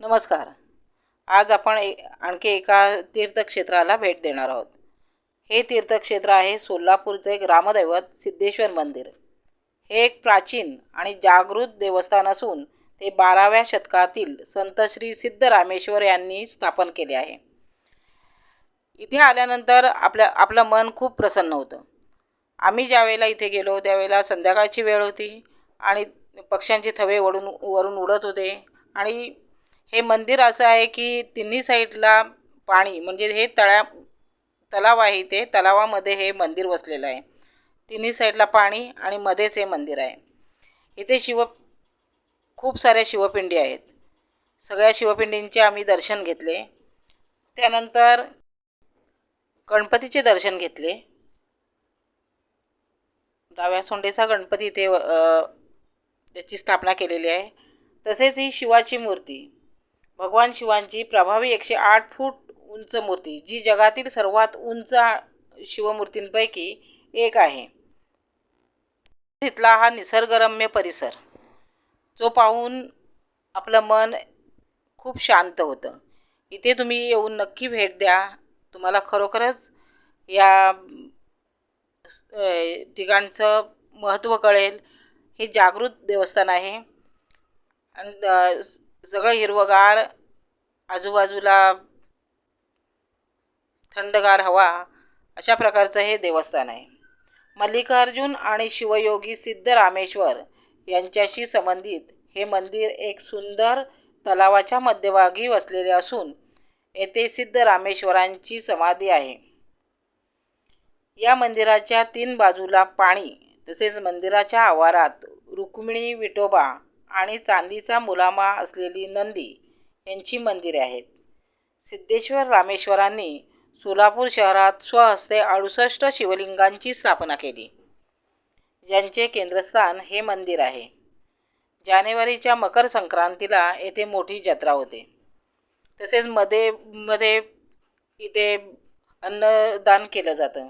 नमस्कार. आज आपण आणखी एका तीर्थक्षेत्राला भेट देणार आहोत. हे तीर्थक्षेत्र आहे सोलापूरचे ग्रामदैवत सिद्धेश्वर मंदिर. हे एक प्राचीन आणि जागृत देवस्थान असून ते 12व्या शतकातील संत श्री सिद्धरामेश्वर यांनी स्थापन केले आहे. इथे आल्यानंतर आपलं मन खूप प्रसन्न होतं. आम्ही ज्या वेळेला इथे गेलो त्यावेळेला संध्याकाळची वेळ होती आणि पक्ष्यांचे थवे वरून उडत होते. आणि हे मंदिर असं आहे की तिन्ही साईडला पाणी, म्हणजे हे तलाव आहे. ते तलावामध्ये हे मंदिर वसलेलं आहे. तिन्ही साईडला पाणी आणि मध्येच हे मंदिर आहे. इथे खूप साऱ्या शिवपिंडी आहेत. सगळ्या शिवपिंडींचे आम्ही दर्शन घेतले. त्यानंतर गणपतीचे दर्शन घेतले. डाव्या सोंडेचा गणपती इथे त्याची स्थापना केलेली आहे. तसेच ही शिवाची मूर्ती, भगवान शिवांची प्रभावी 108 फूट उंच मूर्ती, जी जगातील सर्वात उंच शिवमूर्तींपैकी एक आहे. तिथला हा निसर्गरम्य परिसर जो पाहून आपलं मन खूप शांत होतं. इथे तुम्ही येऊन नक्की भेट द्या. तुम्हाला खरोखरच या ठिकाणचं महत्त्व कळेल. हे जागृत देवस्थान आहे आणि सगळं हिरवगार, आजूबाजूला थंडगार हवा, अशा प्रकारचं हे देवस्थान आहे. मल्लिकार्जुन आणि शिवयोगी सिद्धरामेश्वर यांच्याशी संबंधित हे मंदिर एक सुंदर तलावाच्या मध्यभागी वसलेले असून येथे सिद्धरामेश्वरांची समाधी आहे. या मंदिराच्या 3 बाजूला पाणी, तसेच मंदिराच्या आवारात रुक्मिणी, विठोबा आणि चांदीचा मुलामा असलेली नंदी यांची मंदिरे आहेत. सिद्धेश्वर रामेश्वरांनी सोलापूर शहरात स्वहस्ते 68 शिवलिंगांची स्थापना केली, ज्यांचे केंद्रस्थान हे मंदिर आहे. जानेवारीच्या मकर संक्रांतीला येथे मोठी जत्रा होते. तसेच मध्ये इथे अन्नदान केलं जातं.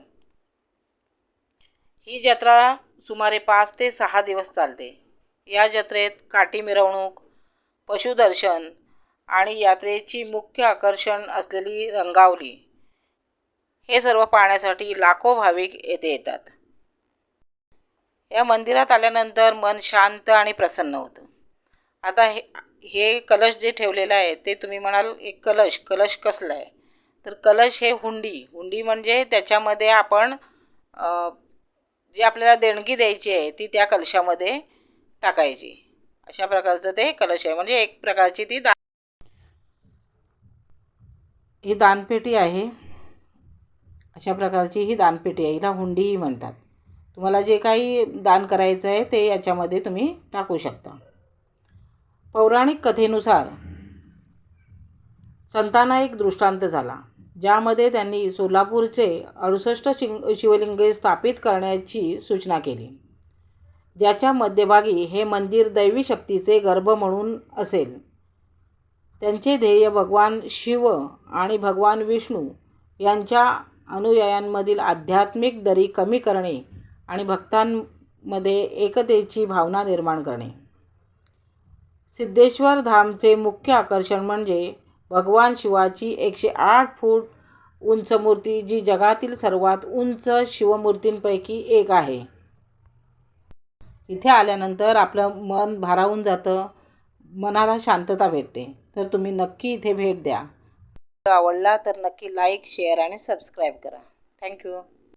ही जत्रा सुमारे 5 ते 6 दिवस चालते. या जत्रेत काठी मिरवणूक, पशुदर्शन आणि यात्रेची मुख्य आकर्षण असलेली रंगावली हे सर्व पाहण्यासाठी लाखो भाविक येथे येतात. या मंदिरात आल्यानंतर मन शांत आणि प्रसन्न होतं. आता हे कलश जे ठेवलेलं आहे ते तुम्ही म्हणाल एक कलश कसला आहे? तर कलश हे हुंडी म्हणजे त्याच्यामध्ये आपण जी आपल्याला देणगी द्यायची आहे ती त्या कलशामध्ये टाकायची. अशा प्रकारचं ते कलश आहे. म्हणजे एक प्रकारची ही दानपेटी आहे. अशा प्रकारची ही दानपेटी आहे. हिला हुंडीही म्हणतात. तुम्हाला जे काही दान करायचं आहे ते याच्यामध्ये तुम्ही टाकू शकता. पौराणिक कथेनुसार संतांना एक दृष्टांत झाला, ज्यामध्ये त्यांनी सोलापूरचे 68 शिवलिंगे स्थापित करण्याची सूचना केली, ज्याच्या मध्यभागी हे मंदिर दैवी शक्तीचे गर्भ म्हणून असेल. त्यांचे ध्येय भगवान शिव आणि भगवान विष्णू यांच्या अनुयायांमधील आध्यात्मिक दरी कमी करणे आणि भक्तांमध्ये एकतेची भावना निर्माण करणे. सिद्धेश्वर धामचे मुख्य आकर्षण म्हणजे भगवान शिवाची 108 फूट उंच मूर्ती, जी जगातील सर्वात उंच शिवमूर्तींपैकी एक आहे. इथे आल्यानंतर आपलं मन भारावून जातं, मनाला शांतता भेटते. तर तुम्ही नक्की इथे भेट द्या. आवडला तर नक्की लाईक, शेअर आणि सबस्क्राईब करा. थँक्यू.